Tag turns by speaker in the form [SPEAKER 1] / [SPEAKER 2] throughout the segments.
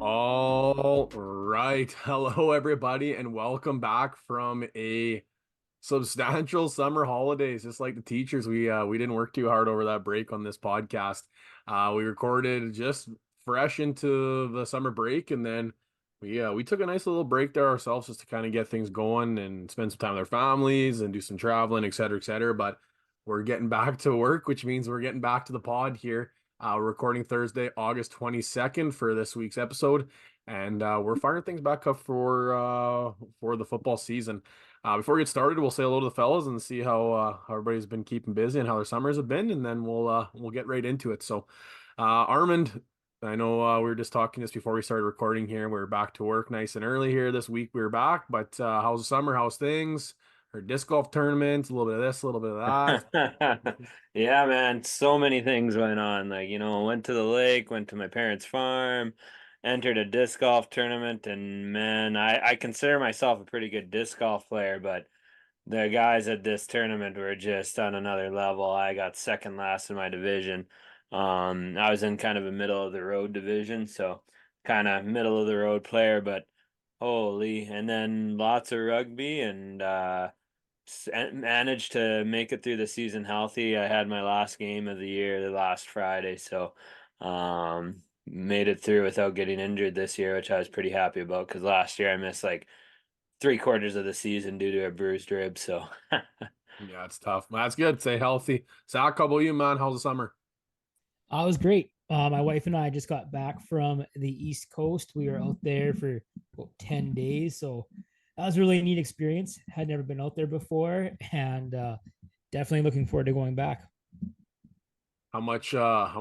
[SPEAKER 1] All right. Hello, everybody, and welcome back from a substantial summer holidays. Just like the teachers, we didn't work too hard over that break on this podcast. We recorded just fresh into the summer break, and then we took a nice little break there ourselves just to kind of get things going and spend some time with our families and do some traveling, et cetera, et cetera. But we're getting back to work, which means we're getting back to the pod here. We're recording Thursday, August 22nd for this week's episode, and we're firing things back up for the football season. Before we get started, we'll say hello to the fellas and see how everybody's been keeping busy and how their summers have been, and then we'll get right into it. So, Armand, I know we were just talking just before we started recording here. We were back to work nice and early here this week. We were back, but how's the summer? How's things? Our disc golf tournament, a little bit of this, a little bit of that.
[SPEAKER 2] Yeah, man, so many things went on. Went to the lake, went to my parents' farm, entered a disc golf tournament, and man, I consider myself a pretty good disc golf player, but the guys at this tournament were just on another level. I got second last in my division. I was in kind of a middle of the road division, so kind of middle of the road player, but holy, and then lots of rugby and managed to make it through the season healthy. I had my last game of the year the last Friday, so made it through without getting injured this year, which I was pretty happy about because last year I missed like three-quarters of the season due to a bruised rib. So
[SPEAKER 1] Yeah, it's tough. That's good. Stay healthy. Zach, how about you, man? How's the summer?
[SPEAKER 3] It was great. My wife and I just got back from the East Coast. We were out there for about 10 days. So that was really a neat experience. Had never been out there before and definitely looking forward to going back.
[SPEAKER 1] How much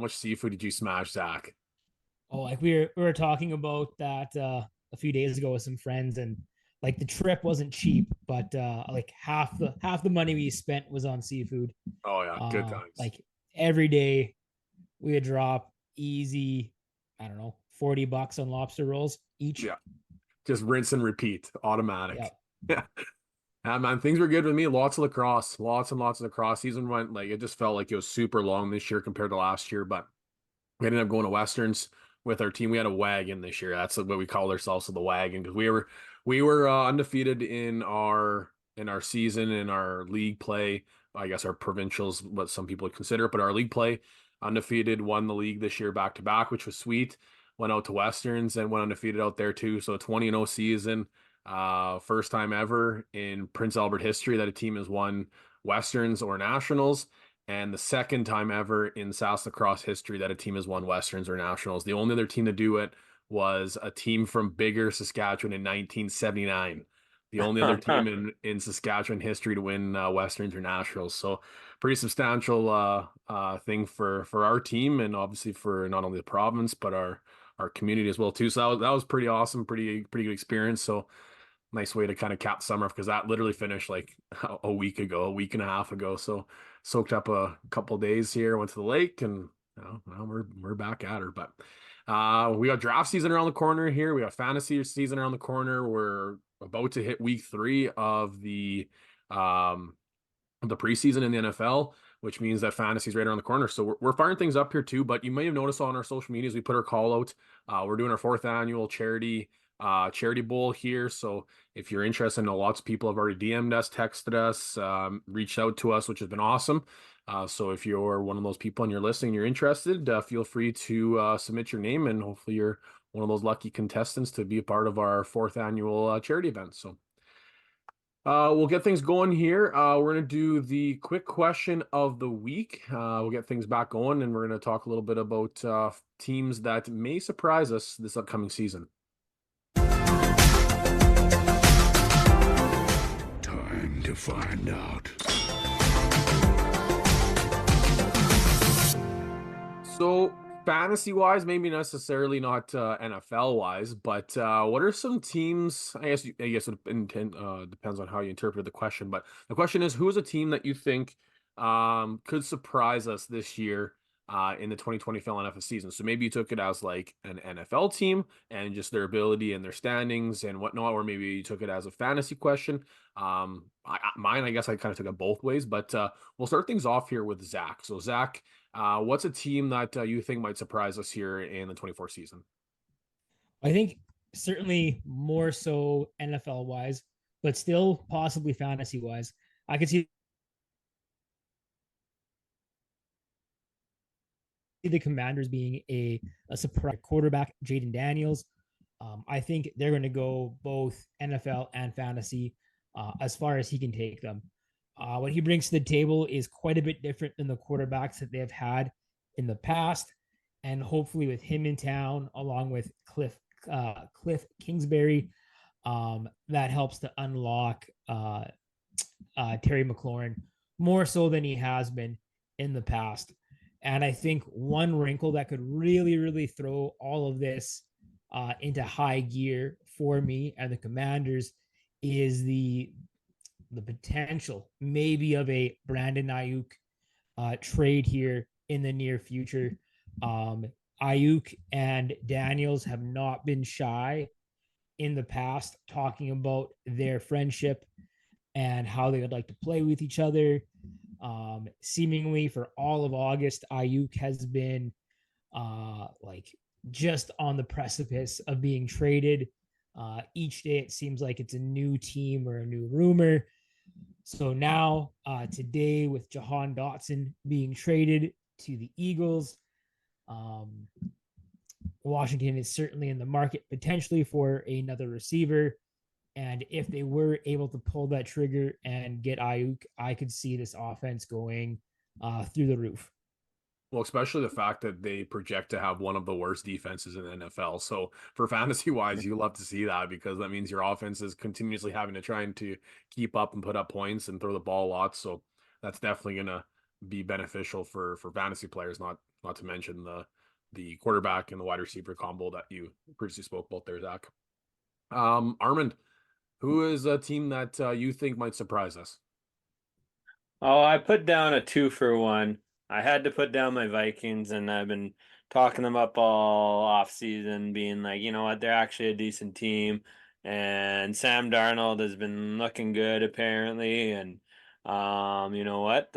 [SPEAKER 1] seafood did you smash, Zach?
[SPEAKER 3] Oh, like we were talking about that a few days ago with some friends, and like the trip wasn't cheap, but like half the money we spent was on seafood.
[SPEAKER 1] Oh yeah, good times.
[SPEAKER 3] Like every day we would drop easy, I don't know, $40 on lobster rolls each.
[SPEAKER 1] Yeah, just rinse and repeat,
[SPEAKER 3] Yeah.
[SPEAKER 1] automatic. Yeah. Man, things were good with me. Lots of lacrosse, lots and lots of lacrosse. Season went like it just felt like it was super long this year compared to last year, but we ended up going to Westerns with our team. We had a wagon this year. That's what we called ourselves, the wagon, because we were undefeated in our season in our league play. I guess our provincials, what some people would consider it, but our league play undefeated, won the league this year back to back, which was sweet. Went out to Westerns and went undefeated out there too. So 20-0 season. First time ever in Prince Albert history that a team has won Westerns or Nationals, and the second time ever in South lacrosse history that a team has won Westerns or Nationals. The only other team to do it was a team from Bigger, Saskatchewan in 1979. The only other team in Saskatchewan history to win Westerns or Nationals. So pretty substantial thing for our team and obviously for not only the province but our community as well too. So that was pretty awesome, pretty good experience. So nice way to kind of cap summer because that literally finished like a week ago, a week and a half ago. So soaked up a couple of days here, went to the lake, and now we're back at her. But we got draft season around the corner here. We got fantasy season around the corner. We're about to hit week 3 of the preseason in the NFL, which means that fantasy is right around the corner. So we're firing things up here too. But you may have noticed on our social medias, we put our call out. We're doing our 4th annual charity bowl here. So if you're interested, I know lots of people have already DM'd us, texted us, reached out to us, which has been awesome. So if you're one of those people and you're listening, you're interested, feel free to submit your name, and hopefully you're one of those lucky contestants to be a part of our 4th annual charity event. So we'll get things going here. We're going to do the quick question of the week. We'll get things back going, and we're going to talk a little bit about teams that may surprise us this upcoming season.
[SPEAKER 4] Time to find out.
[SPEAKER 1] So fantasy-wise, maybe necessarily not NFL-wise, but what are some teams? I guess it depends on how you interpret the question. But the question is, who is a team that you think could surprise us this year in the 2020 NFL season? So maybe you took it as like an NFL team and just their ability and their standings and whatnot, or maybe you took it as a fantasy question. I guess I kind of took it both ways, but we'll start things off here with Zach. So Zach, what's a team that you think might surprise us here in the 24 season?
[SPEAKER 3] I think certainly more so NFL wise, but still possibly fantasy wise. I could see the Commanders being a surprise quarterback, Jaden Daniels. I think they're going to go both NFL and fantasy as far as he can take them. What he brings to the table is quite a bit different than the quarterbacks that they have had in the past. And hopefully, with him in town, along with Cliff Kingsbury, that helps to unlock Terry McLaurin more so than he has been in the past. And I think one wrinkle that could really, really throw all of this into high gear for me and the Commanders is the potential maybe of a Brandon Ayuk trade here in the near future. Ayuk and Daniels have not been shy in the past talking about their friendship and how they would like to play with each other. Seemingly for all of August, Ayuk has been like just on the precipice of being traded. Each day it seems like it's a new team or a new rumor. So now, today, with Jahan Dotson being traded to the Eagles, um, Washington is certainly in the market potentially for another receiver. And if they were able to pull that trigger and get Ayuk, I could see this offense going through the roof.
[SPEAKER 1] Well, especially the fact that they project to have one of the worst defenses in the NFL. So for fantasy wise, you love to see that because that means your offense is continuously having to try and to keep up and put up points and throw the ball lots. So that's definitely gonna be beneficial for fantasy players, not to mention the quarterback and the wide receiver combo that you previously spoke about there, Zach. Armand, who is a team that you think might surprise us?
[SPEAKER 2] Oh, I put down a 2-for-1. I had to put down my Vikings, and I've been talking them up all off season, being like, you know what, they're actually a decent team. And Sam Darnold has been looking good apparently. And you know what?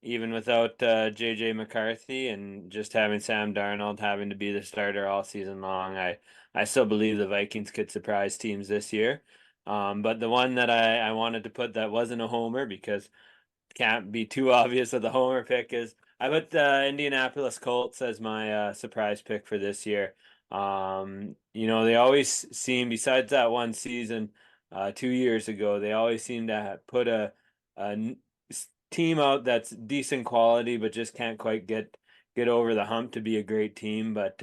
[SPEAKER 2] Even without JJ McCarthy and just having Sam Darnold having to be the starter all season long, I still believe the Vikings could surprise teams this year. But the one that I wanted to put that wasn't a homer because can't be too obvious that the homer pick is. I put the Indianapolis Colts as my surprise pick for this year. They always seem, besides that one season 2 years ago, they always seem to put a team out that's decent quality, but just can't quite get over the hump to be a great team. But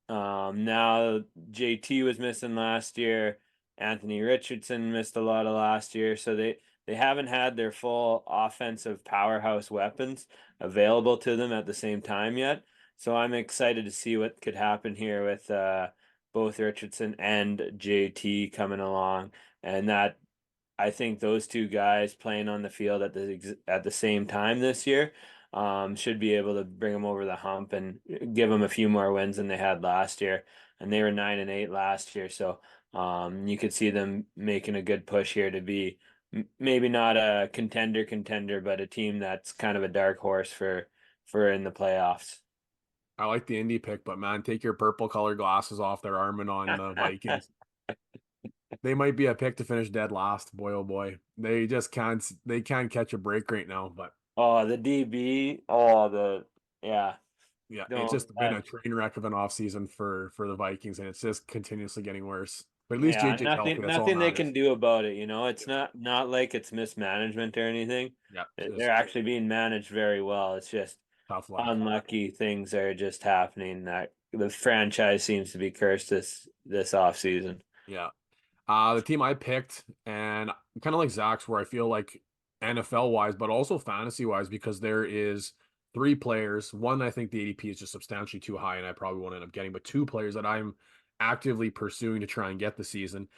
[SPEAKER 2] now JT was missing last year. Anthony Richardson missed a lot of last year, so they haven't had their full offensive powerhouse weapons available to them at the same time yet. So I'm excited to see what could happen here with both Richardson and JT coming along, and that I think those two guys playing on the field at the same time this year should be able to bring them over the hump and give them a few more wins than they had last year. And they were 9-8 last year, so you could see them making a good push here to be maybe not a contender, but a team that's kind of a dark horse for in the playoffs.
[SPEAKER 1] I like the Indy pick, but man, take your purple color glasses off there, Armand, on the Vikings. They might be a pick to finish dead last. Boy, oh boy, they can't catch a break right now. But
[SPEAKER 2] Oh, the DB. Oh, yeah.
[SPEAKER 1] yeah, it's
[SPEAKER 2] Don't
[SPEAKER 1] just been a train wreck of an offseason for the Vikings, and it's just continuously getting worse. But at least
[SPEAKER 2] Yeah,
[SPEAKER 1] JJ's healthy.
[SPEAKER 2] nothing
[SPEAKER 1] That's all that
[SPEAKER 2] nothing they
[SPEAKER 1] matters.
[SPEAKER 2] can do about it, you know. It's
[SPEAKER 1] Yeah,
[SPEAKER 2] not like it's mismanagement or anything.
[SPEAKER 1] yeah,
[SPEAKER 2] They're
[SPEAKER 1] just
[SPEAKER 2] actually being managed very well. It's just
[SPEAKER 1] tough luck.
[SPEAKER 2] unlucky things are just happening that the franchise seems to be cursed this off season.
[SPEAKER 1] Yeah. The team I picked, and kind of like Zach's, where I feel like NFL wise, but also fantasy wise, because there is three players. One, I think the ADP is just substantially too high, and I probably won't end up getting, but two players that I'm actively pursuing to try and get the season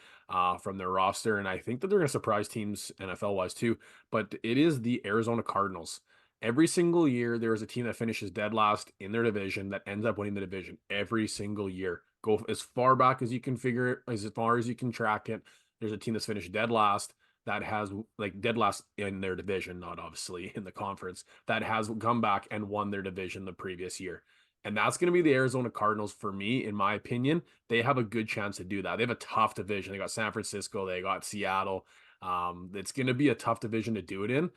[SPEAKER 1] from their roster. And I think that they're going to surprise teams NFL wise too. But it is the Arizona Cardinals. Every single year, there is a team that finishes dead last in their division that ends up winning the division every single year. Go as far back as you can figure it, as far as you can track it. There's a team that's finished dead last that has like dead last in their division, not obviously in the conference, that has come back and won their division the previous year. And that's going to be the Arizona Cardinals for me, in my opinion. They have a good chance to do that. They have a tough division. They got San Francisco, they got Seattle. It's going to be a tough division to do it in,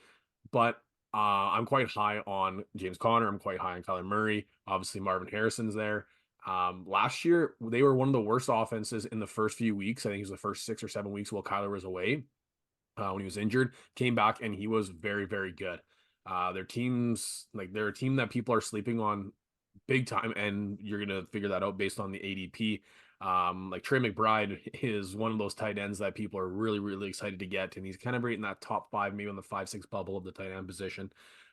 [SPEAKER 1] but I'm quite high on James Conner. I'm quite high on Kyler Murray. Obviously, Marvin Harrison's there. Last year, they were one of the worst offenses in the first few weeks. I think it was the first 6 or 7 weeks while Kyler was away when he was injured. Came back and he was very, very good. They're a team that people are sleeping on big time, and you're gonna figure that out based on the ADP. Like Trey McBride is one of those tight ends that people are really, really excited to get, and he's kind of right in that top five, maybe on the 5-6 bubble of the tight end position.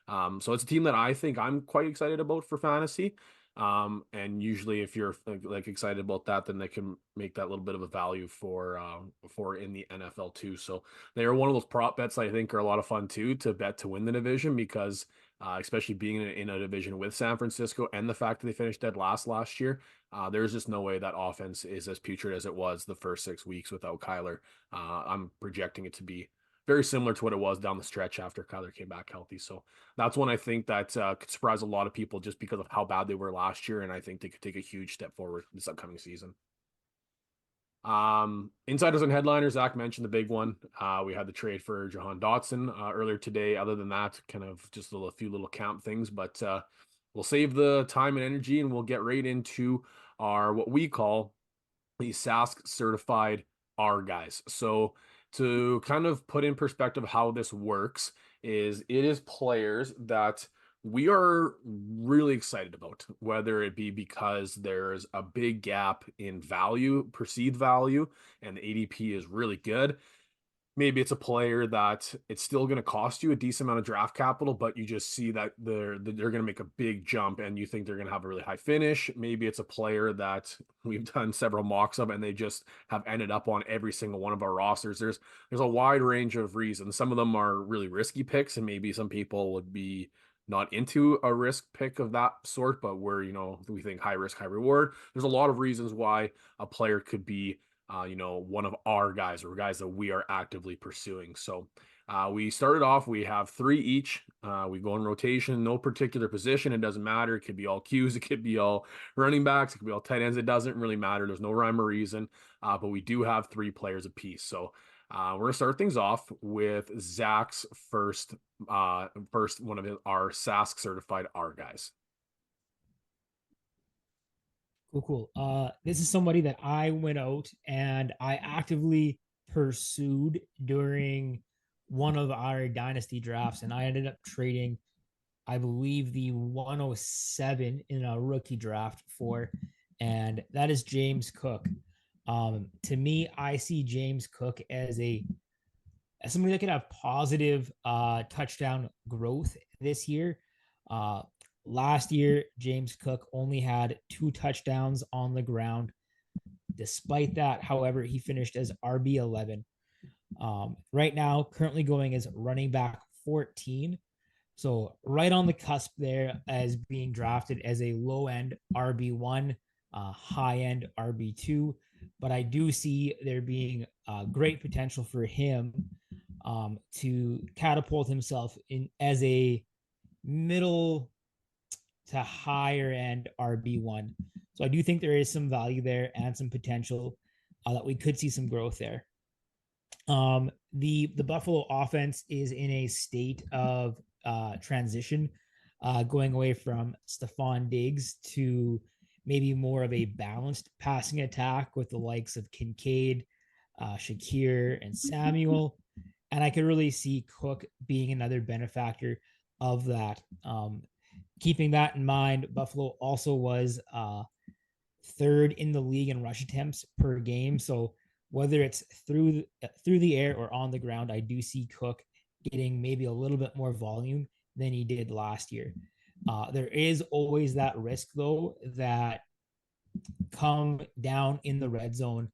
[SPEAKER 1] So it's a team that I think I'm quite excited about for fantasy. And usually if you're like excited about that, then they can make that little bit of a value for in the NFL too. So they are one of those prop bets I think are a lot of fun too to bet to win the division because especially being in a division with San Francisco and the fact that they finished dead last year, there's just no way that offense is as putrid as it was the first 6 weeks without Kyler. I'm projecting it to be very similar to what it was down the stretch after Kyler came back healthy. So that's one I think that could surprise a lot of people just because of how bad they were last year, and I think they could take a huge step forward this upcoming season. Insiders and headliners, Zach mentioned the big one. We had the trade for Jahan Dotson earlier today. Other than that, kind of just a few little camp things, but we'll save the time and energy and we'll get right into our what we call the Sask certified R guys. So to kind of put in perspective how this works is it is players that we are really excited about, whether it be because there's a big gap in value, perceived value, and the ADP is really good. Maybe it's a player that it's still going to cost you a decent amount of draft capital, but you just see that they're going to make a big jump and you think they're going to have a really high finish. Maybe it's a player that we've done several mocks of and they just have ended up on every single one of our rosters. There's a wide range of reasons. Some of them are really risky picks, and maybe some people would be not into a risk pick of that sort, but we think high risk, high reward. There's a lot of reasons why a player could be one of our guys or guys that we are actively pursuing. So we started off, we have three each. We go in rotation, no particular position. It doesn't matter. It could be all Qs. It could be all running backs. It could be all tight ends. It doesn't really matter. There's no rhyme or reason, but we do have three players apiece. So we're going to start things off with Zach's first one of our Sask certified R guys.
[SPEAKER 3] Cool. This is somebody that I went out and I actively pursued during one of our dynasty drafts, and I ended up trading, I believe, the 107 in a rookie draft for, and that is James Cook. To me, I see James Cook as somebody that could have positive touchdown growth this year. Last year, James Cook only had 2 touchdowns on the ground. Despite that, however, he finished as RB11. Right now, currently going as running back 14. So right on the cusp there as being drafted as a low end RB1, high end RB2. But I do see there being great potential for him to catapult himself in as a middle to higher end RB1. So I do think there is some value there and some potential that we could see some growth there. The Buffalo offense is in a state of transition, going away from Stephon Diggs to maybe more of a balanced passing attack with the likes of Kincaid, Shakir, and Samuel. And I could really see Cook being another benefactor of that. Keeping that in mind, Buffalo also was third in the league in rush attempts per game. So whether it's through the air or on the ground, I do see Cook getting maybe a little bit more volume than he did last year. There is always that risk, though, that come down in the red zone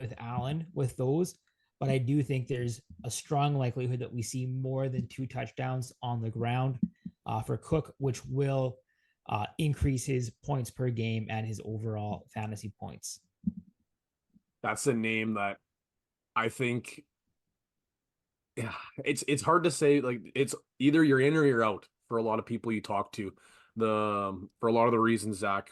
[SPEAKER 3] with Allen with those. But I do think there's a strong likelihood that we see more than 2 touchdowns on the ground for Cook, which will increase his points per game and his overall fantasy points.
[SPEAKER 1] That's a name that I think Yeah, it's hard to say. Like it's either you're in or you're out for a lot of people you talk to. For a lot of the reasons, Zach,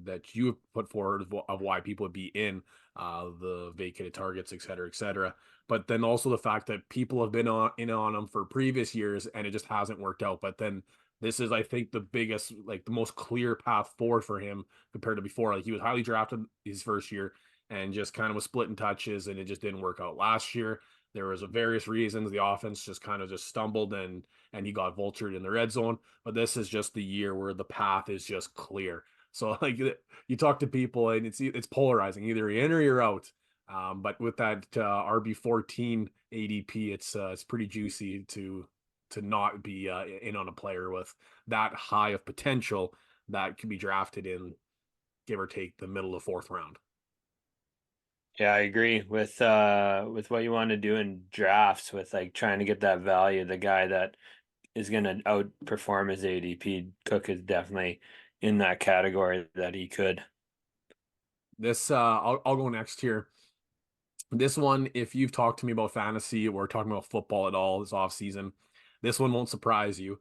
[SPEAKER 1] that you have put forward of why people would be in the vacated targets, et cetera, et cetera. But then also the fact that people have been on them for previous years and it just hasn't worked out. But then this is, I think, the biggest, like the most clear path forward for him compared to before. Like he was highly drafted his first year and just kind of was split in touches, and it just didn't work out last year. There was various reasons the offense just kind of just stumbled, and he got vultured in the red zone. But this is just the year where the path is just clear. So like you talk to people and it's polarizing. Either you're in or you're out. But with that RB14 ADP, it's pretty juicy to not be in on a player with that high of potential that could be drafted in, give or take, the middle of the fourth round.
[SPEAKER 2] Yeah, I agree with what you want to do in drafts with like trying to get that value. The guy that is going to outperform his ADP, Cook is definitely in that category that he could.
[SPEAKER 1] This I'll go next here. This one, if you've talked to me about fantasy or talking about football at all this offseason, this one won't surprise you.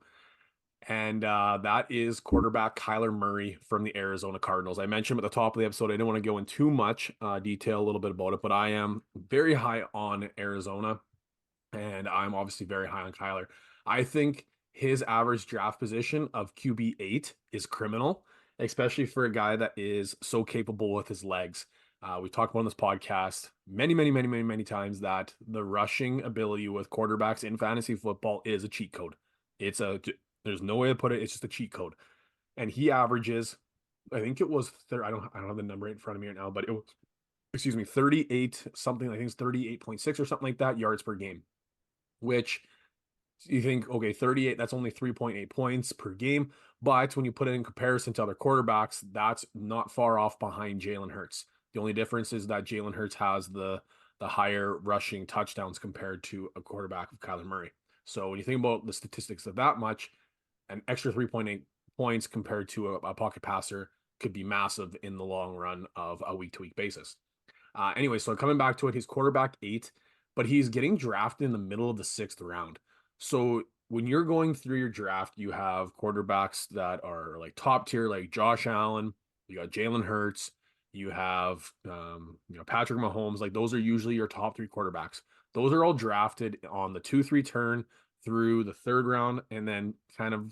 [SPEAKER 1] And that is quarterback Kyler Murray from the Arizona Cardinals. I mentioned at the top of the episode, I didn't want to go in too much detail, a little bit about it, but I am very high on Arizona, and I'm obviously very high on Kyler. I think his average draft position of QB8 is criminal, especially for a guy that is so capable with his legs. We talked about on this podcast many times that the rushing ability with quarterbacks in fantasy football is a cheat code. It's a There's no way to put it. It's just a cheat code. And he averages, I think it was I don't have the number in front of me right now, but it was, excuse me, 38 something. I think it's 38.6 or something like that yards per game, which you think, okay, 38, that's only 3.8 points per game. But when you put it in comparison to other quarterbacks, that's not far off behind Jalen Hurts. The only difference is that Jalen Hurts has the higher rushing touchdowns compared to a quarterback of Kyler Murray. So when you think about the statistics of that much, an extra 3.8 points compared to a pocket passer could be massive in the long run of a week-to-week basis. Anyway, so coming back to it, he's quarterback 8, but he's getting drafted in the middle of the 6th round. So when you're going through your draft, you have quarterbacks that are like top tier, like Josh Allen, you got Jalen Hurts, you have Patrick Mahomes. Like those are usually your top 3 quarterbacks. Those are all drafted on the 2-3 turn through the 3rd round, and then kind of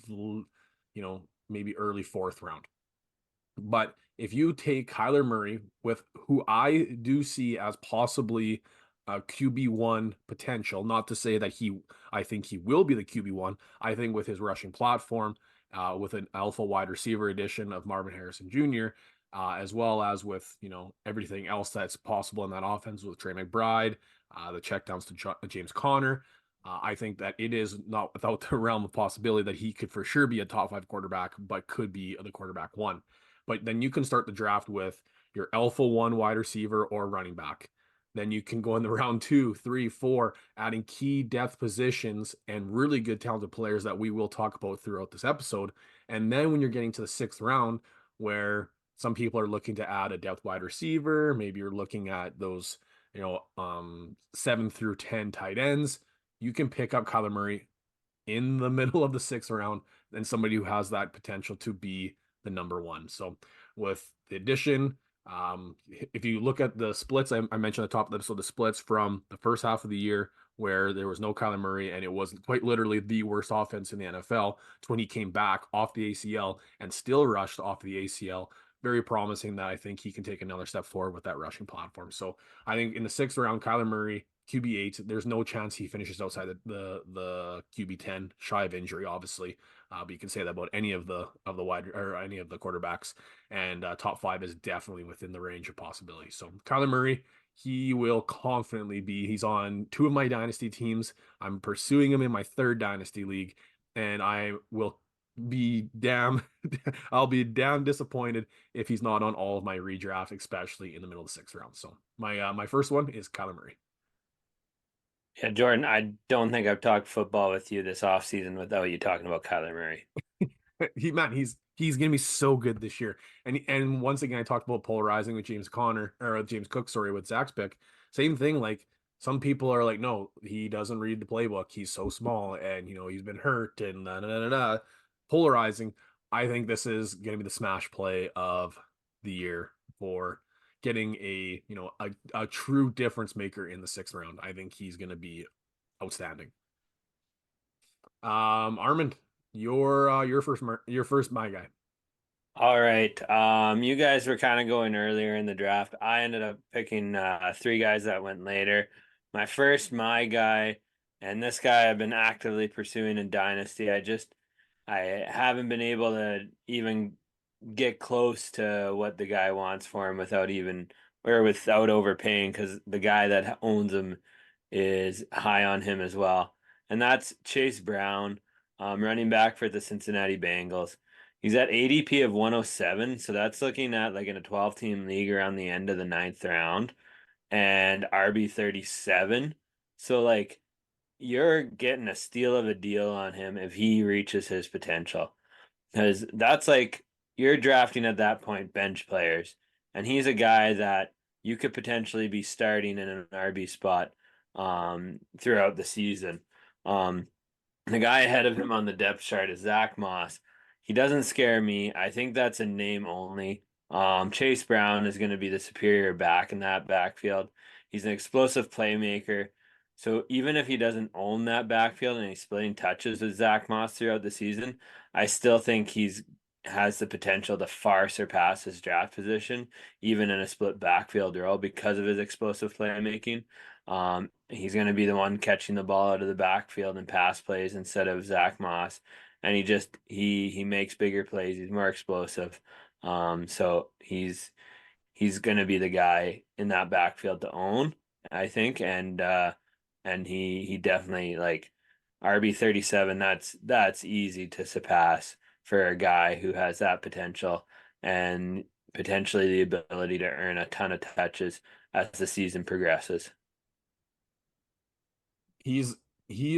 [SPEAKER 1] maybe early 4th round. But if you take Kyler Murray, with who I do see as possibly a QB1 potential, not to say that I think he will be the QB1. I think with his rushing platform, with an alpha wide receiver addition of Marvin Harrison Jr., as well as with everything else that's possible in that offense with Trey McBride, the checkdowns to James Conner. I think that it is not without the realm of possibility that he could for sure be a top 5 quarterback, but could be the quarterback 1. But then you can start the draft with your alpha 1 wide receiver or running back. Then you can go in the round 2, 3, 4, adding key depth positions and really good talented players that we will talk about throughout this episode. And then when you're getting to the 6th round, where some people are looking to add a depth wide receiver, maybe you're looking at those, 7 through 10 tight ends, you can pick up Kyler Murray in the middle of the 6th round and somebody who has that potential to be the number 1. So with the addition, if you look at the splits, I mentioned at the top of the episode, the splits from the first half of the year where there was no Kyler Murray and it was quite literally the worst offense in the NFL to when he came back off the ACL and still rushed off the ACL. Very promising that I think he can take another step forward with that rushing platform. So I think in the 6th round, Kyler Murray, QB8, there's no chance he finishes outside the QB10, shy of injury, obviously. But you can say that about any of the wide or any of the quarterbacks, and top 5 is definitely within the range of possibility. So Kyler Murray, he will confidently be. He's on 2 of my dynasty teams. I'm pursuing him in my 3rd dynasty league, and I will be I'll be damn disappointed if he's not on all of my redraft, especially in the middle of the 6th round. So my first one is Kyler Murray.
[SPEAKER 2] Yeah, Jordan, I don't think I've talked football with you this offseason without you talking about Kyler Murray.
[SPEAKER 1] He's gonna be so good this year. And once again, I talked about polarizing with James Cook, sorry, with Zach's pick. Same thing, like some people are like, no, he doesn't read the playbook. He's so small and, he's been hurt and da, da, da, da, da. Polarizing. I think this is going to be the smash play of the year for getting a true difference maker in the 6th round. I think he's going to be outstanding. Armand, your first my guy.
[SPEAKER 2] All right. You guys were kind of going earlier in the draft. I ended up picking three guys that went later. My guy, and this guy I've been actively pursuing in Dynasty. I haven't been able to even get close to what the guy wants for him without overpaying because the guy that owns him is high on him as well. And that's Chase Brown, running back for the Cincinnati Bengals. He's at ADP of 107, so that's looking at like in a 12-team league around the end of the 9th round and RB 37. So like you're getting a steal of a deal on him if he reaches his potential. Because that's like you're drafting at that point bench players, and he's a guy that you could potentially be starting in an RB spot throughout the season. Um, the guy ahead of him on the depth chart is Zach Moss. He doesn't scare me. I think that's a name only. Chase Brown is going to be the superior back in that backfield. He's an explosive playmaker. So even if he doesn't own that backfield and he's splitting touches with Zach Moss throughout the season, I still think he's has the potential to far surpass his draft position, even in a split backfield role because of his explosive playmaking. He's going to be the one catching the ball out of the backfield and pass plays instead of Zach Moss, and he makes bigger plays. He's more explosive. So he's going to be the guy in that backfield to own, I think, and he definitely like RB 37. That's easy to surpass for a guy who has that potential and potentially the ability to earn a ton of touches as the season progresses.
[SPEAKER 1] He's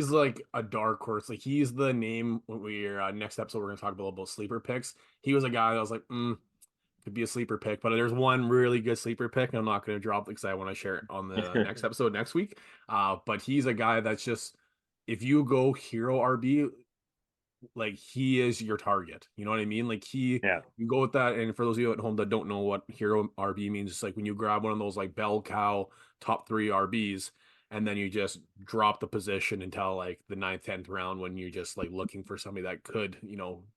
[SPEAKER 1] like a dark horse. Like he's the name when we're next episode we're gonna talk about sleeper picks. He was a guy that was like, could be a sleeper pick, but there's one really good sleeper pick, and I'm not gonna drop it because I want to share it on the next episode next week. But he's a guy that's just if you go hero RB, like he is your target. You know what I mean? Like
[SPEAKER 2] Yeah.
[SPEAKER 1] you go with that. And for those of you at home that don't know what hero RB means, it's like when you grab one of those like bell cow top 3 RBs, and then you just drop the position until like the 9th, 10th round when you're just like looking for somebody that could,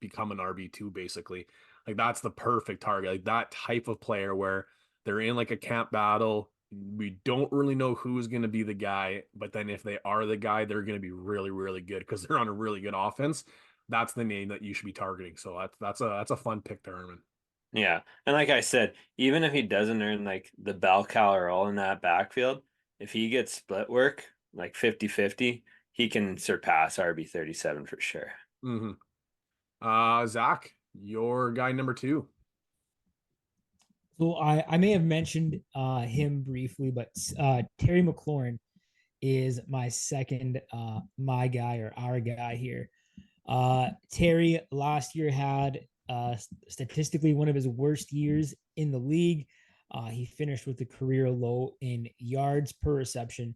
[SPEAKER 1] become an RB2 basically. Like that's the perfect target. Like that type of player where they're in like a camp battle. We don't really know who's going to be the guy, but then if they are the guy, they're going to be really, really good because they're on a really good offense. That's the name that you should be targeting. So that's a fun pick to Herman.
[SPEAKER 2] Yeah. And like I said, even if he doesn't earn like the bell cow role in that backfield, if he gets split work, like 50-50, he can surpass RB 37 for sure.
[SPEAKER 1] Mm-hmm. Zach, your guy number 2.
[SPEAKER 3] So I may have mentioned him briefly, but Terry McLaurin is my second my guy or our guy here. Terry last year had statistically one of his worst years in the league. He finished with a career low in yards per reception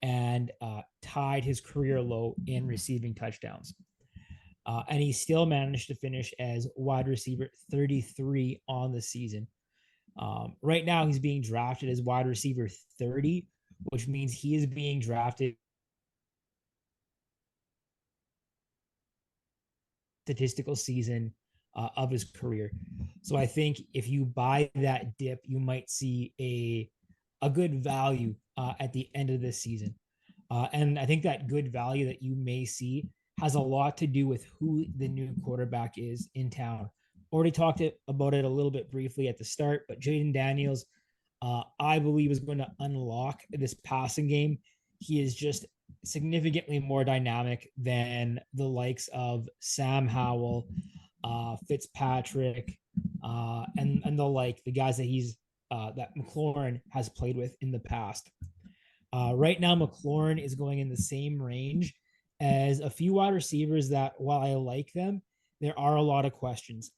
[SPEAKER 3] and tied his career low in receiving touchdowns. And he still managed to finish as wide receiver 33 on the season. Right now, he's being drafted as wide receiver 30, which means he is being drafted statistical season of his career. So I think if you buy that dip, you might see a good value at the end of this season. And I think that good value that you may see has a lot to do with who the new quarterback is in town. Already talked about it a little bit briefly at the start, but Jaden Daniels, I believe, is going to unlock this passing game. He is just significantly more dynamic than the likes of Sam Howell, Fitzpatrick, and the guys that McLaurin has played with in the past. Right now, McLaurin is going in the same range as a few wide receivers that, while I like them, there are a lot of questions.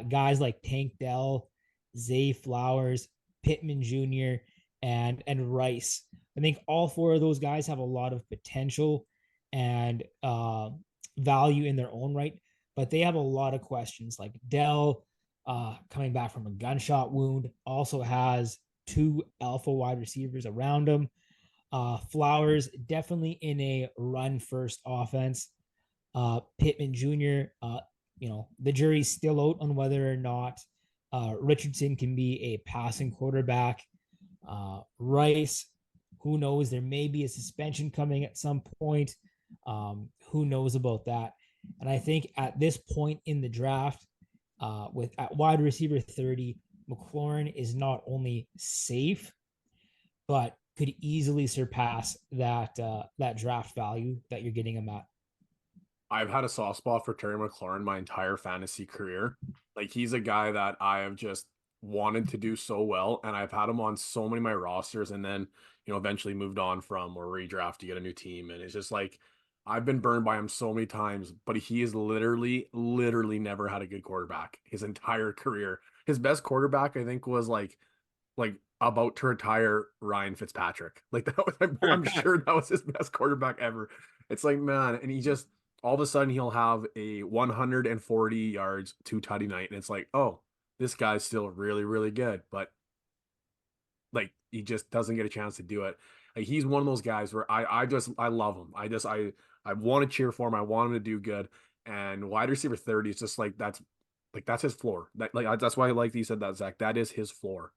[SPEAKER 3] Guys like Tank Dell, Zay Flowers, Pittman Jr., and Rice. I think all four of those guys have a lot of potential and value in their own right, but they have a lot of questions. Like Dell, coming back from a gunshot wound, also has two alpha wide receivers around him. Flowers definitely in a run first offense. Pittman Jr. The jury's still out on whether or not Richardson can be a passing quarterback. Rice, who knows? There may be a suspension coming at some point. Who knows about that? And I think at this point in the draft, with at wide receiver 30, McLaurin is not only safe, but could easily surpass that draft value that you're getting him at.
[SPEAKER 1] I've had a soft spot for Terry McLaurin my entire fantasy career. Like he's a guy that I have just wanted to do so well, and I've had him on so many of my rosters, and then eventually moved on from or redraft to get a new team, and it's just like I've been burned by him so many times. But he has literally never had a good quarterback his entire career. His best quarterback, I think, was like about to retire Ryan Fitzpatrick. Like that was, I'm sure that was his best quarterback ever. It's like, man, and he just all of a sudden he'll have a 140 yards, 2 tutty night, and it's like, oh, this guy's still really good, but like he just doesn't get a chance to do it. Like he's one of those guys where I love him. I want to cheer for him. I want him to do good. And wide receiver 30 is just that's his floor. That's why I like that you said that, Zach. That is his floor.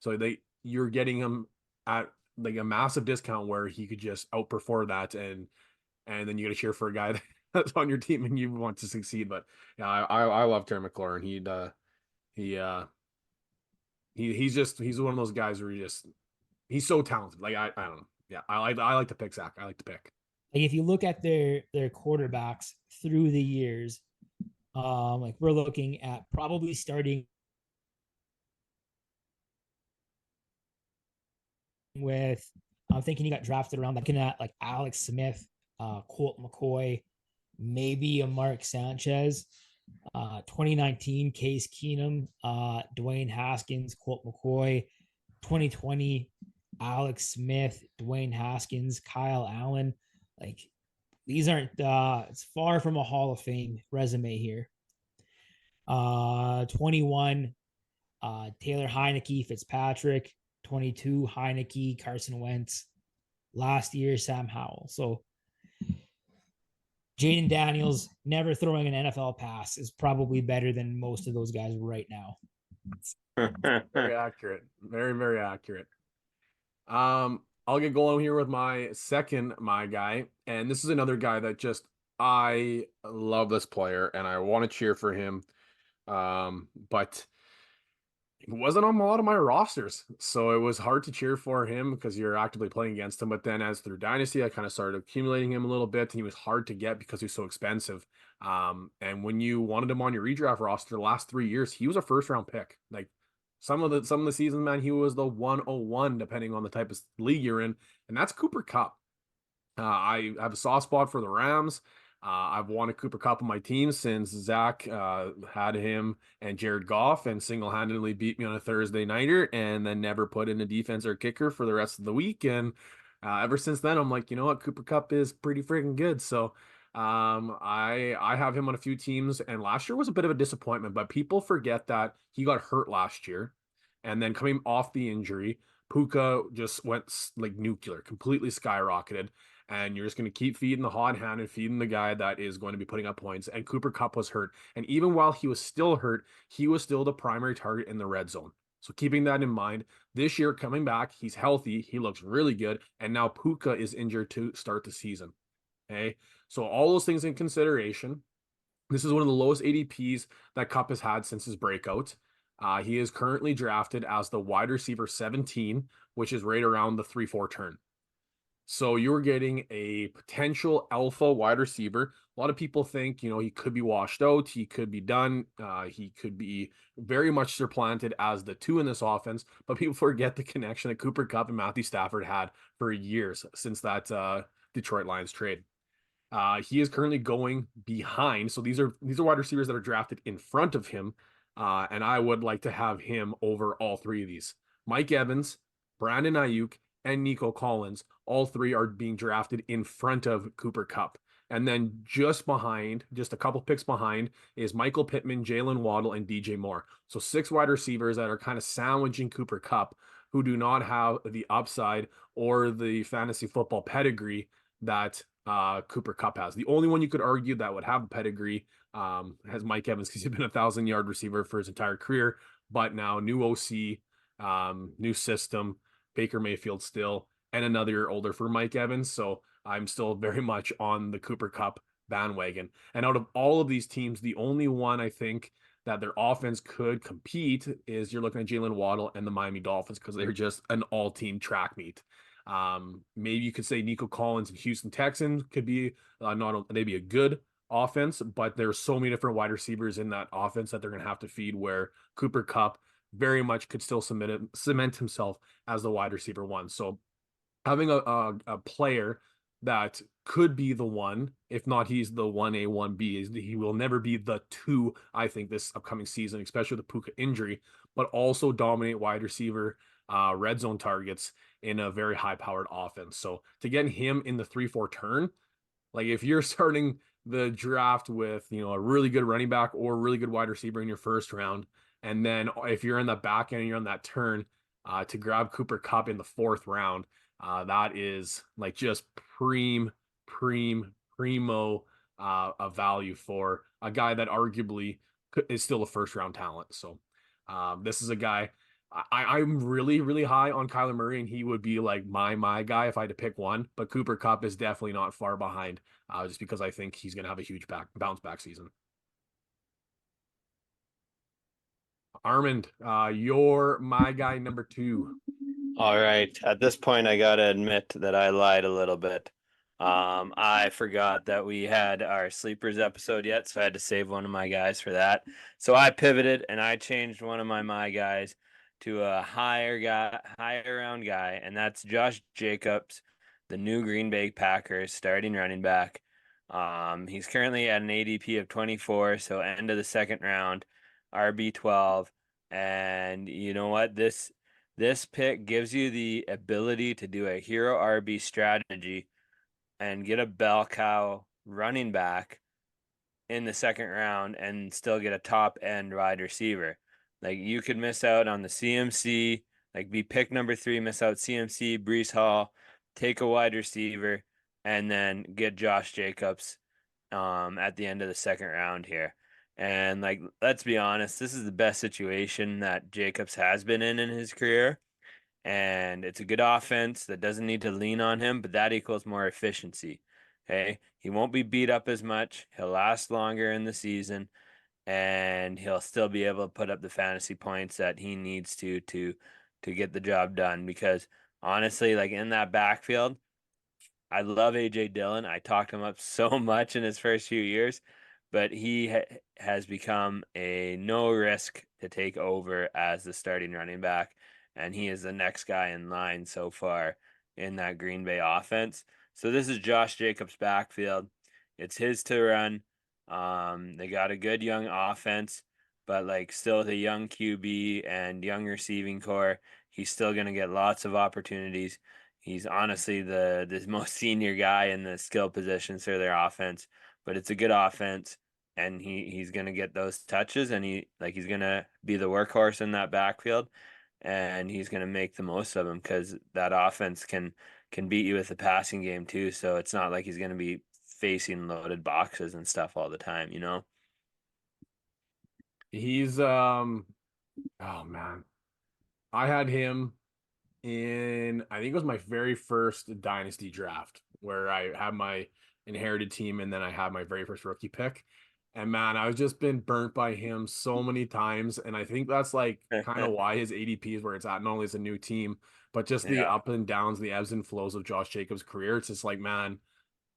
[SPEAKER 1] So you're getting him at like a massive discount where he could just outperform that, and then you got to cheer for a guy that's on your team and you want to succeed. But yeah, I love Terry McLaurin. He's one of those guys where he's so talented. Like I don't know. Yeah, I like to pick Zach. I like to pick.
[SPEAKER 3] Like if you look at their quarterbacks through the years, like we're looking at probably starting with, I'm thinking he got drafted around looking at like Alex Smith, Colt McCoy, maybe a Mark Sanchez, 2019 Case Keenum, Dwayne Haskins, Colt McCoy, 2020 Alex Smith, Dwayne Haskins, Kyle Allen. Like these aren't it's far from a Hall of Fame resume here. 21 Taylor Heineke, Fitzpatrick, 22 Heineke, Carson Wentz. Last year, Sam Howell. So Jaden Daniels never throwing an NFL pass is probably better than most of those guys right now.
[SPEAKER 1] Very accurate. Very accurate. I'll get going here with my guy, and this is another guy that just I love this player and I want to cheer for him. But he wasn't on a lot of my rosters, so it was hard to cheer for him because you're actively playing against him. But then, as through Dynasty, I kind of started accumulating him a little bit, and he was hard to get because he was so expensive. And when you wanted him on your redraft roster the last 3 years, he was a first round pick. Like some of the seasons, man, he was the 101, depending on the type of league you're in, and that's Cooper Kupp. I have a soft spot for the Rams. I've wanted Cooper Kupp on my team since Zach had him and Jared Goff and single-handedly beat me on a Thursday nighter and then never put in a defense or kicker for the rest of the week. And ever since then, I'm like, you know what? Cooper Kupp is pretty freaking good. So I have him on a few teams, and last year was a bit of a disappointment, but people forget that he got hurt last year. And then coming off the injury, Puka just went like nuclear, completely skyrocketed. And you're just going to keep feeding the hot hand and feeding the guy that is going to be putting up points. And Cooper Kupp was hurt. And even while he was still hurt, he was still the primary target in the red zone. So keeping that in mind, this year coming back, he's healthy. He looks really good. And now Puka is injured to start the season. Okay. So all those things in consideration, this is one of the lowest ADPs that Kupp has had since his breakout. He is currently drafted as the wide receiver 17, which is right around the 3-4 turn. So you're getting a potential alpha wide receiver. A lot of people think, he could be washed out. He could be done. He could be very much supplanted as the 2 in this offense. But people forget the connection that Cooper Kupp and Matthew Stafford had for years since that Detroit Lions trade. He is currently going behind. So these are wide receivers that are drafted in front of him. And I would like to have him over all 3 of these. Mike Evans, Brandon Ayuk, and Nico Collins, all three are being drafted in front of Cooper Kupp. And then just behind, just a couple picks behind, is Michael Pittman, Jalen Waddle, and DJ Moore. So 6 wide receivers that are kind of sandwiching Cooper Kupp, who do not have the upside or the fantasy football pedigree that Cooper Kupp has. The only one you could argue that would have a pedigree has Mike Evans, because he's been a 1,000-yard receiver for his entire career. But now new OC, new system, Baker Mayfield still, and another year older for Mike Evans. So I'm still very much on the Cooper Kupp bandwagon. And out of all of these teams, the only one I think that their offense could compete is you're looking at Jalen Waddle and the Miami Dolphins, because they're just an all-team track meet. Maybe you could say Nico Collins and Houston Texans could be not maybe a good offense, but there's so many different wide receivers in that offense that they're going to have to feed, where Cooper Kupp very much could still cement himself as the wide receiver one. So having a player that could be the one, if not he's the 1A, 1B, he will never be the 2, I think, this upcoming season, especially with the Puka injury, but also dominate wide receiver red zone targets in a very high powered offense. So to get him in the 3-4 turn, like if you're starting the draft with, a really good running back or really good wide receiver in your first round, and then if you're in the back end and you're on that turn to grab Cooper Kupp in the 4th round, that is like just primo a value for a guy that arguably is still a first round talent. So this is a guy I'm really, really high on Kyler Murray, and he would be like my guy if I had to pick one. But Cooper Kupp is definitely not far behind, just because I think he's going to have a huge bounce back season. Armand, you're my guy number 2.
[SPEAKER 2] All right. At this point, I gotta admit that I lied a little bit. I forgot that we had our sleepers episode yet, so I had to save one of my guys for that. So I pivoted and I changed one of my guys to a higher round guy, and that's Josh Jacobs, the new Green Bay Packers starting running back. He's currently at an ADP of 24, so end of the second round, RB 12. And you know what? This pick gives you the ability to do a hero RB strategy and get a bell cow running back in the second round and still get a top end wide receiver. Like you could miss out on the CMC, like be pick number 3, miss out CMC, Brees Hall, take a wide receiver, and then get Josh Jacobs at the end of the second round here. And like, let's be honest, this is the best situation that Jacobs has been in his career. And it's a good offense that doesn't need to lean on him, but that equals more efficiency. Okay. He won't be beat up as much. He'll last longer in the season, and he'll still be able to put up the fantasy points that he needs to get the job done. Because honestly, like in that backfield, I love AJ Dillon. I talked him up so much in his first few years, but he has become a no risk to take over as the starting running back, and he is the next guy in line so far in that Green Bay offense. So this is Josh Jacobs' backfield. It's his to run. They got a good young offense, but like still with a young QB and young receiving core, he's still going to get lots of opportunities. He's honestly the most senior guy in the skill positions for their offense, but it's a good offense, and he's gonna get those touches, and he's gonna be the workhorse in that backfield, and he's gonna make the most of them because that offense can beat you with the passing game too. So it's not like he's gonna be facing loaded boxes and stuff all the time, you know.
[SPEAKER 1] He's oh man, I had him in, I think it was my very first dynasty draft, where I had my inherited team and then I had my very first rookie pick. And man, I've just been burnt by him so many times. And I think that's like kind of why his ADP is where it's at, not only as a new team, but just the
[SPEAKER 2] Yeah.
[SPEAKER 1] up and downs, the ebbs and flows of Josh Jacobs' career. It's just like, man,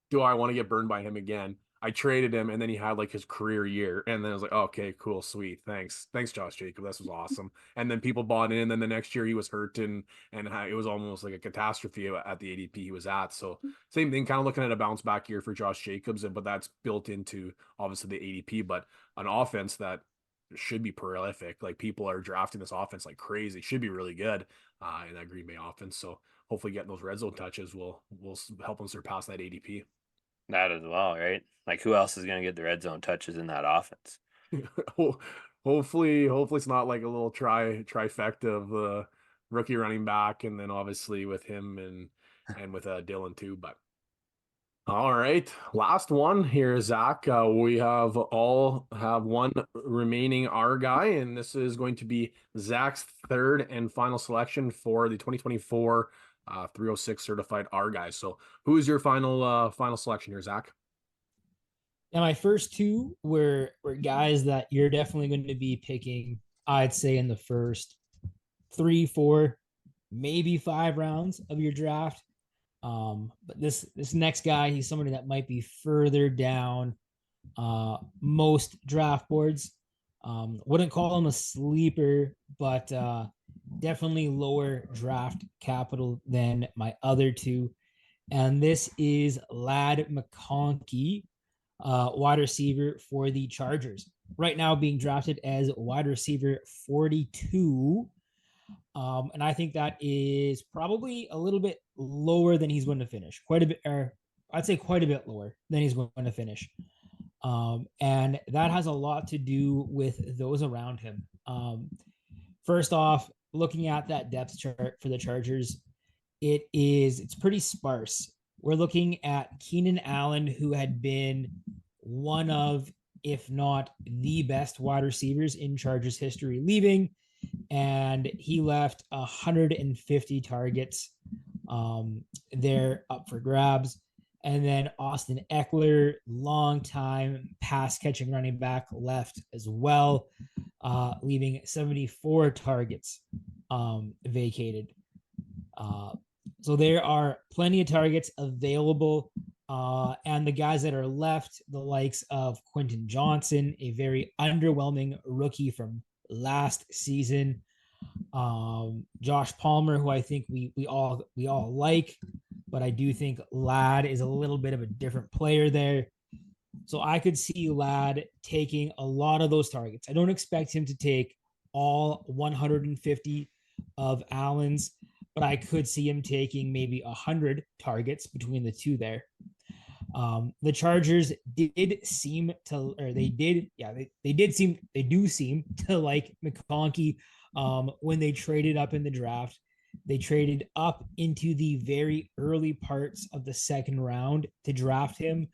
[SPEAKER 1] do I want to get burned by him again? I traded him, and then he had like his career year, and then I was like, okay, cool, sweet, thanks, Josh Jacob, this was awesome. And then people bought in, and then the next year he was hurt, and it was almost like a catastrophe at the ADP he was at. So same thing, kind of looking at a bounce back year for Josh Jacobs, but that's built into obviously the ADP, but an offense that should be prolific. Like people are drafting this offense like crazy, should be really good in that Green Bay offense. So hopefully getting those red zone touches will help him surpass that ADP.
[SPEAKER 2] That as well, right? Like who else is going to get the red zone touches in that offense?
[SPEAKER 1] Hopefully it's not like a little trifecta of rookie running back, and then obviously with him and with Dylan too. But all right, last one here, Zach. We all have one remaining R guy, and this is going to be Zach's third and final selection for the 2024 306 certified R guys. So, who is your final selection here, Zach?
[SPEAKER 3] And my first two were guys that you're definitely going to be picking, I'd say, in the first 3, 4, maybe 5 rounds of your draft. But this next guy, he's somebody that might be further down most draft boards. Wouldn't call him a sleeper, but definitely lower draft capital than my other two. And this is Ladd McConkey, wide receiver for the Chargers. Right now being drafted as wide receiver 42. And I think that is probably a little bit lower than he's going to finish. Quite a bit, or I'd say quite a bit lower than he's going to finish. And that has a lot to do with those around him. First off, looking at that depth chart for the Chargers, it's pretty sparse. We're looking at Keenan Allen, who had been one of, if not the best wide receivers in Chargers history, leaving, and he left 150 targets there up for grabs. And then Austin Eckler, long time pass catching running back, left as well, leaving 74 targets vacated. So there are plenty of targets available. And the guys that are left, the likes of Quentin Johnson, a very underwhelming rookie from last season. Josh Palmer, who I think we all like, but I do think Ladd is a little bit of a different player there. So I could see Ladd taking a lot of those targets. I don't expect him to take all 150 of Allen's, but I could see him taking maybe 100 targets between the two there. The Chargers did seem to, or they did, yeah, they do seem to like McConkey when they traded up in the draft. They traded up into the very early parts of the second round to draft him.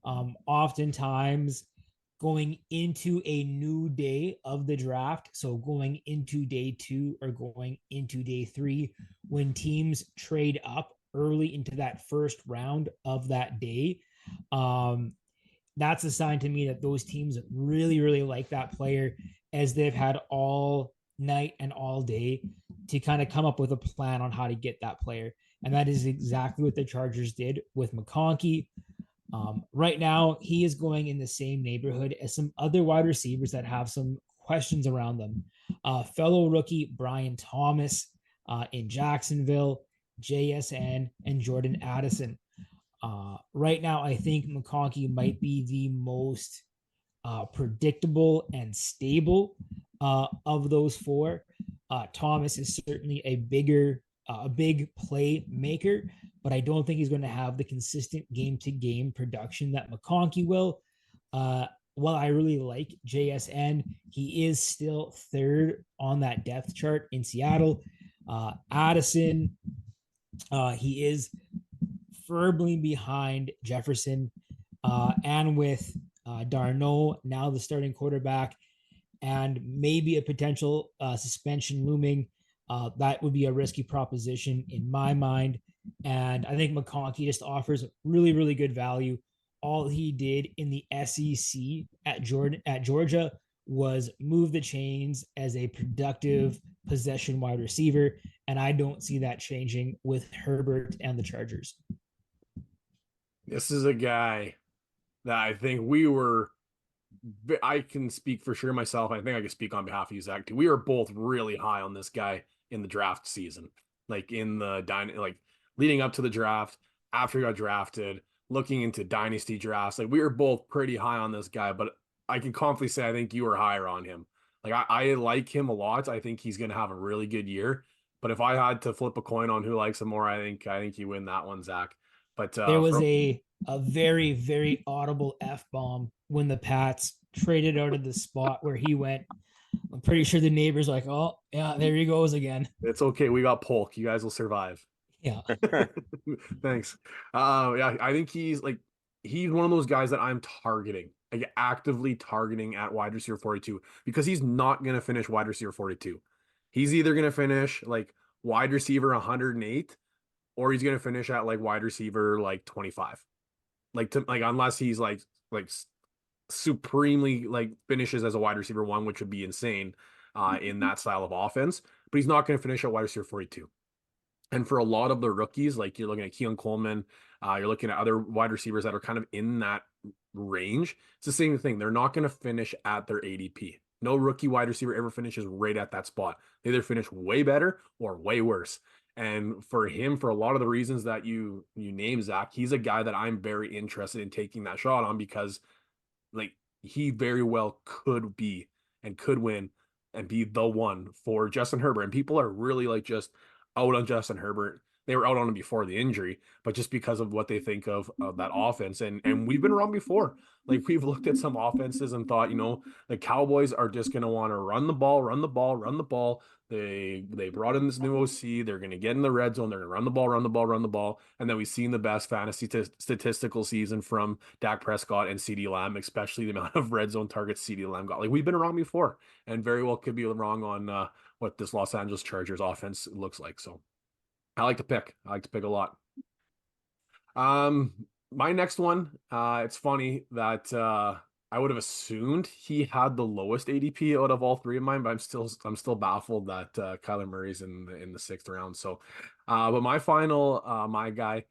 [SPEAKER 3] Oftentimes going into a new day of the draft, so going into day 2 or going into day 3, when teams trade up early into that first round of that day, that's a sign to me that those teams really, really like that player, as they've had all night and all day to kind of come up with a plan on how to get that player. And that is exactly what the Chargers did with McConkey. Right now, he is going in the same neighborhood as some other wide receivers that have some questions around them. Fellow rookie Brian Thomas in Jacksonville, JSN, and Jordan Addison. Right now, I think McConkey might be the most predictable and stable of those four. Thomas is certainly a big play maker, but I don't think he's going to have the consistent game-to-game production that McConkey will. While I really like JSN, he is still third on that depth chart in Seattle. Addison, he is firmly behind Jefferson, and with Darnold now the starting quarterback, and maybe a potential suspension looming, that would be a risky proposition in my mind. And I think McConkey just offers really, really good value. All he did in the SEC at Georgia was move the chains as a productive possession wide receiver, and I don't see that changing with Herbert and the Chargers.
[SPEAKER 1] This is a guy that I think I can speak for sure myself. I think I can speak on behalf of you, Zach, too. We were both really high on this guy in the draft season, like leading up to the draft, after he got drafted, looking into dynasty drafts. Like we were both pretty high on this guy, but I can confidently say I think you were higher on him. Like I like him a lot. I think he's going to have a really good year, But if I had to flip a coin on who likes him more, I think you win that one, Zach. But
[SPEAKER 3] There was a very, very audible F bomb when the Pats traded out of the spot where he went. I'm pretty sure the neighbors like, oh yeah, there he goes again.
[SPEAKER 1] it's okay. We got Polk. You guys will survive.
[SPEAKER 3] Yeah.
[SPEAKER 1] Thanks. Yeah, I think he's one of those guys that I'm targeting, like actively targeting at wide receiver 42 because he's not going to finish wide receiver 42. He's either going to finish like wide receiver 108 or he's going to finish at like wide receiver like 25. Like unless he's like supremely like finishes as a wide receiver one, which would be insane in that style of offense, but he's not going to finish at wide receiver 42. And for a lot of the rookies, like you're looking at Keon Coleman, you're looking at other wide receivers that are kind of in that range. It's the same thing. They're not going to finish at their ADP. No rookie wide receiver ever finishes right at that spot. They either finish way better or way worse. And for him, for a lot of the reasons that you name, Zach, he's a guy that I'm very interested in taking that shot on because like he very well could be and could win and be the one for Justin Herbert. And people are really like just out on Justin Herbert. They were out on him before the injury, but just because of what they think of that offense. And we've been wrong before. Like we've looked at some offenses and thought, the Cowboys are just going to want to run the ball, run the ball, run the ball. They brought in this new OC. They're going to get in the red zone. They're going to run the ball, run the ball, run the ball. And then we've seen the best fantasy statistical season from Dak Prescott and CeeDee Lamb, especially the amount of red zone targets CeeDee Lamb got. Like we've been wrong before, and very well could be wrong on what this Los Angeles Chargers offense looks like. So I like to pick. I like to pick a lot. My next one, it's funny that I would have assumed he had the lowest ADP out of all three of mine, but I'm still baffled that Kyler Murray's in the sixth round. So, but my final my guy,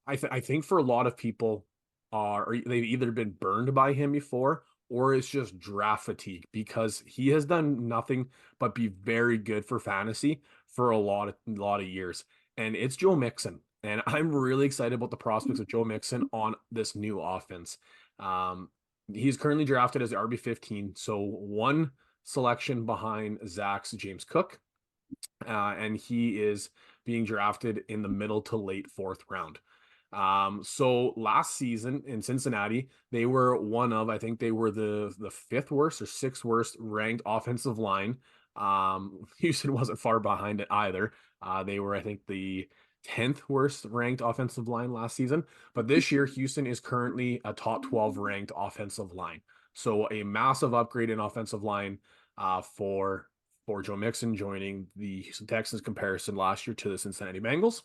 [SPEAKER 1] I think for a lot of people or they've either been burned by him before or it's just draft fatigue because he has done nothing but be very good for fantasy for a lot of years. And it's Joe Mixon. And I'm really excited about the prospects of Joe Mixon on this new offense. Um, he's currently drafted as the RB15, so one selection behind Zach's James Cook. And he is being drafted in the middle to late fourth round. So last season in Cincinnati, they were I think they were the fifth worst or sixth worst ranked offensive line. Houston wasn't far behind it either. They were, I think, the 10th worst ranked offensive line last season. But this year, Houston is currently a top 12 ranked offensive line. So a massive upgrade in offensive line for Joe Mixon joining the Houston Texans comparison last year to the Cincinnati Bengals.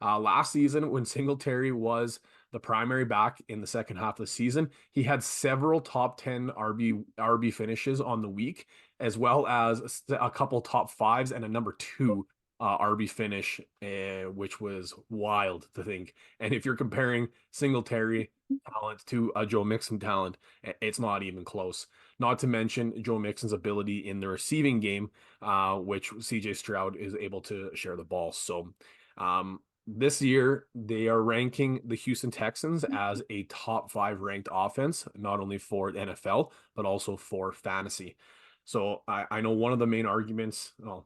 [SPEAKER 1] Last season, when Singletary was the primary back in the second half of the season, he had several top 10 RB finishes on the week, as well as a couple top fives and a number two RB finish, which was wild to think. And if you're comparing Singletary talent to a Joe Mixon talent, it's not even close. Not to mention Joe Mixon's ability in the receiving game, which CJ Stroud is able to share the ball. So this year, they are ranking the Houston Texans as a top 5 ranked offense, not only for the NFL, but also for fantasy. So I know one of the main arguments, well,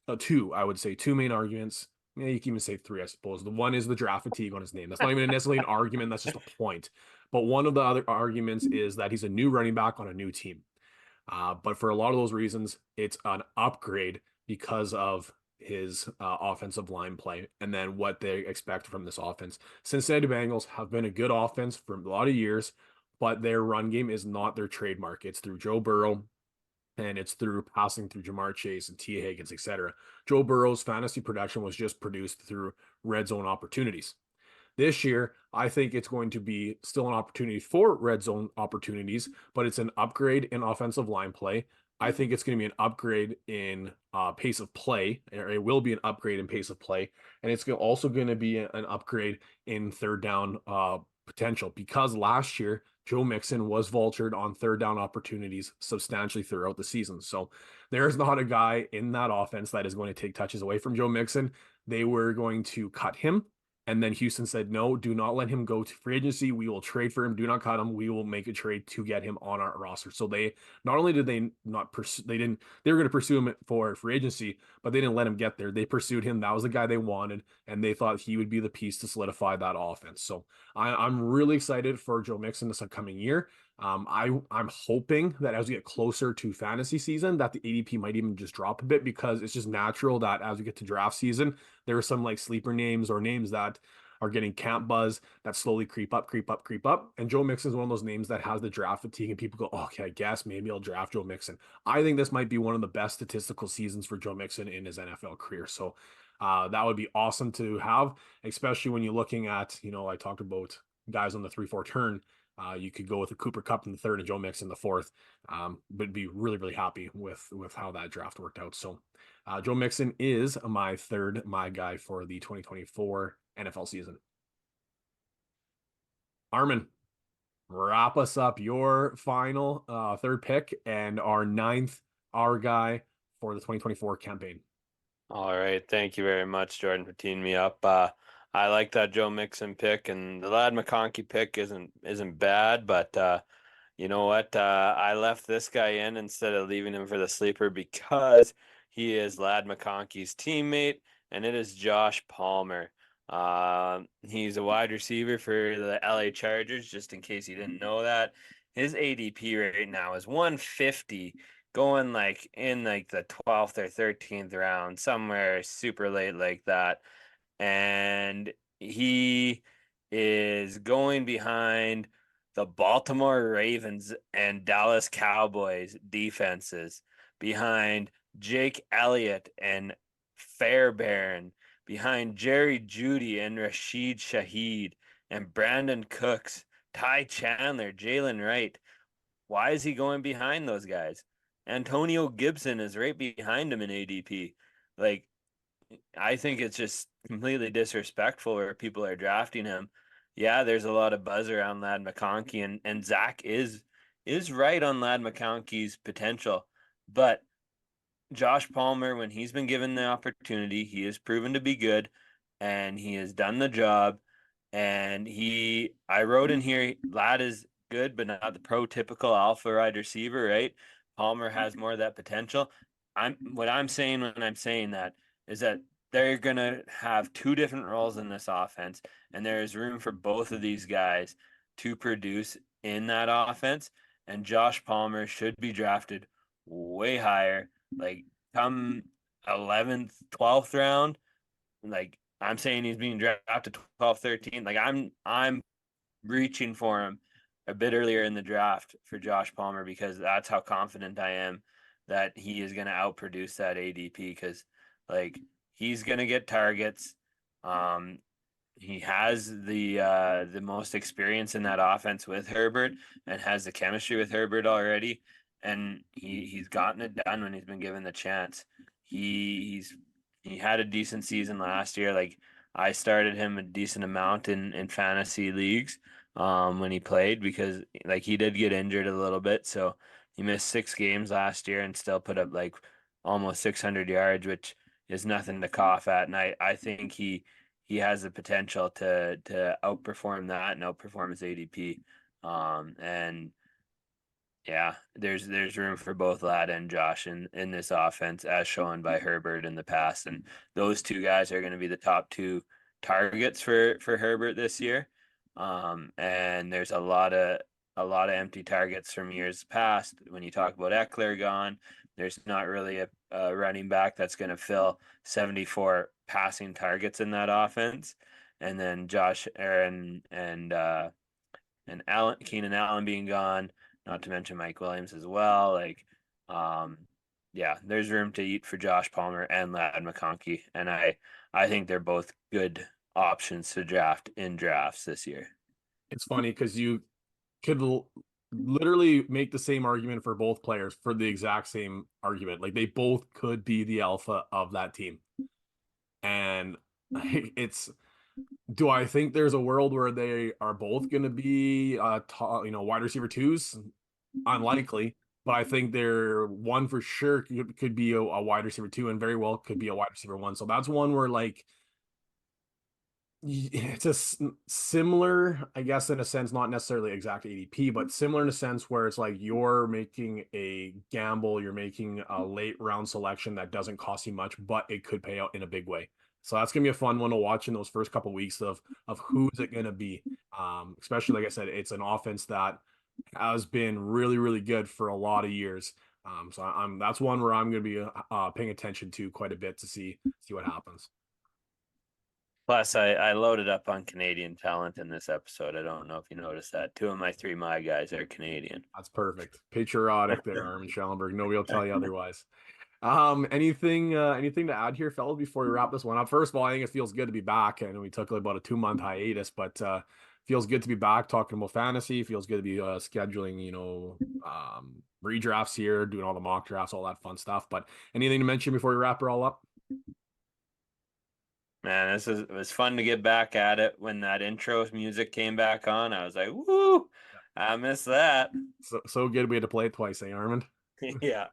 [SPEAKER 1] I would say two main arguments. Yeah, you can even say three, I suppose. The one is the draft fatigue on his name. That's not even necessarily an argument. That's just a point. But one of the other arguments is that he's a new running back on a new team. But for a lot of those reasons, it's an upgrade because of his offensive line play and then what they expect from this offense. Cincinnati Bengals have been a good offense for a lot of years, but their run game is not their trademark. It's through Joe Burrow, and it's through passing through Jamar Chase and T. Higgins, etc. Joe Burrow's fantasy production was just produced through red zone opportunities. This year, I think it's going to be still an opportunity for red zone opportunities, but it's an upgrade in offensive line play. I think it's going to be an upgrade in pace of play, or it will be an upgrade in pace of play, and it's also going to be an upgrade in third down potential because last year Joe Mixon was vultured on third down opportunities substantially throughout the season. So there's not a guy in that offense that is going to take touches away from Joe Mixon. They were going to cut him And then Houston said, no, do not let him go to free agency. We will trade for him. Do not cut him. We will make a trade to get him on our roster. So they not only did they not pursue, they were going to pursue him for free agency, but they didn't let him get there. They pursued him. That was the guy they wanted, and they thought he would be the piece to solidify that offense. So I'm really excited for Joe Mixon this upcoming year. I'm hoping that as we get closer to fantasy season, that the ADP might even just drop a bit because it's just natural that as we get to draft season, there are some like sleeper names or names that are getting camp buzz that slowly creep up, creep up, creep up. And Joe Mixon is one of those names that has the draft fatigue, and people go, oh, okay, I guess maybe I'll draft Joe Mixon. I think this might be one of the best statistical seasons for Joe Mixon in his NFL career. So that would be awesome to have, especially when you're looking at, I talked about guys on the 3-4 turn. You could go with a Cooper Kupp in the third and Joe Mixon in the fourth, but be really, really happy with how that draft worked out. So Joe Mixon is my guy for the 2024 NFL season. Armin, wrap us up your final third pick and our ninth, our guy for the 2024 campaign.
[SPEAKER 2] All right, thank you very much, Jordan, for teeing me up. I like that Joe Mixon pick, and the Ladd McConkey pick isn't bad, but you know what? I left this guy in instead of leaving him for the sleeper because he is Ladd McConkey's teammate, and it is Josh Palmer. He's a wide receiver for the LA Chargers, just in case you didn't know that. His ADP right now is 150, going like in like the 12th or 13th round, somewhere super late like that. And he is going behind the Baltimore Ravens and Dallas Cowboys defenses, behind Jake Elliott and Fairbairn, behind Jerry Jeudy and Rashid Shaheed and Brandon Cooks, Ty Chandler, Jalen Wright. Why is he going behind those guys? Antonio Gibson is right behind him in ADP. Like, I think it's just completely disrespectful where people are drafting him. Yeah, there's a lot of buzz around Ladd McConkey, and Zach is right on Ladd McConkey's potential. But Josh Palmer, when he's been given the opportunity, he has proven to be good, and he has done the job. And I wrote in here, Ladd is good, but not the prototypical alpha wide receiver, right? Palmer has more of that potential. What I'm saying when I'm saying that is that they're gonna have two different roles in this offense, and there is room for both of these guys to produce in that offense. And Josh Palmer should be drafted way higher, like come 11th, 12th round. Like I'm saying he's being drafted 12, 13. Like I'm reaching for him a bit earlier in the draft for Josh Palmer because that's how confident I am that he is going to outproduce that ADP because like he's going to get targets. He has the most experience in that offense with Herbert and has the chemistry with Herbert already, and he's gotten it done when he's been given the chance. He had a decent season last year. Like I started him a decent amount in fantasy leagues when he played because like he did get injured a little bit, so he missed 6 games last year and still put up like almost 600 yards, which is nothing to cough at. And I think he has the potential to outperform that and outperform his ADP. And yeah, there's room for both Ladd and Josh in this offense, as shown by Herbert in the past. And those two guys are going to be the top two targets for Herbert this year. And there's a lot of empty targets from years past. When you talk about Eckler gone, there's not really a running back that's going to fill 74 passing targets in that offense. And then Josh Aaron and Allen, Keenan Allen being gone, not to mention Mike Williams as well. Like, yeah, there's room to eat for Josh Palmer and Ladd McConkey, and I think they're both good options to draft in drafts this year.
[SPEAKER 1] It's funny because you could literally make the same argument for both players for the exact same argument. Like they both could be the alpha of that team. And do I think there's a world where they are both going to be wide receiver twos? Unlikely, but I think they're one for sure could be a wide receiver two and very well could be a wide receiver one. So that's one where like It's similar, I guess, in a sense, not necessarily exact ADP, but similar in a sense where it's like you're making a gamble, you're making a late round selection that doesn't cost you much, but it could pay out in a big way. So that's gonna be a fun one to watch in those first couple weeks of who's it gonna be. Especially like I said, it's an offense that has been really, really good for a lot of years. So I'm that's one where I'm gonna be paying attention to quite a bit to see what happens.
[SPEAKER 2] Plus, I loaded up on Canadian talent in this episode. I don't know if you noticed that. Two of my three my guys are Canadian.
[SPEAKER 1] That's perfect. Patriotic there, Armin Schellenberg. Nobody will tell you otherwise. Anything to add here, fellas, before we wrap this one up? First of all, I think it feels good to be back. I know we took about a 2 month hiatus, but feels good to be back talking about fantasy. Feels good to be scheduling, redrafts here, doing all the mock drafts, all that fun stuff. But anything to mention before we wrap it all up?
[SPEAKER 2] Man, it was fun to get back at it. When that intro music came back on, I was like, "Woo! I miss that."
[SPEAKER 1] So good we had to play it twice, eh, Armin?
[SPEAKER 2] Yeah.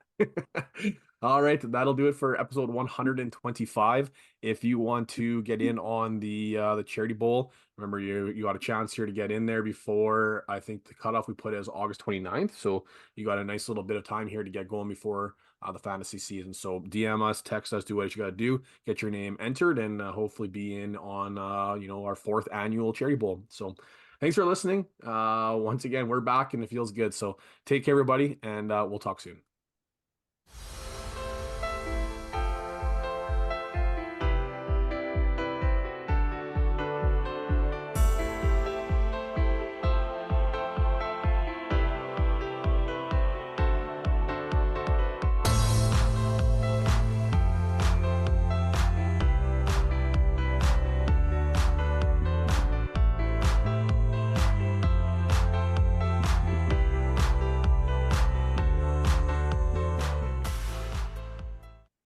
[SPEAKER 1] All right, that'll do it for episode 125. If you want to get in on the Charity Bowl, remember you got a chance here to get in there before I think the cutoff we put is August 29th. So you got a nice little bit of time here to get going before the fantasy season. So DM us, text us, do what you got to do, get your name entered, and hopefully be in on our fourth annual Charity Bowl. So thanks for listening. Once again, we're back and it feels good. So take care, everybody, and we'll talk soon.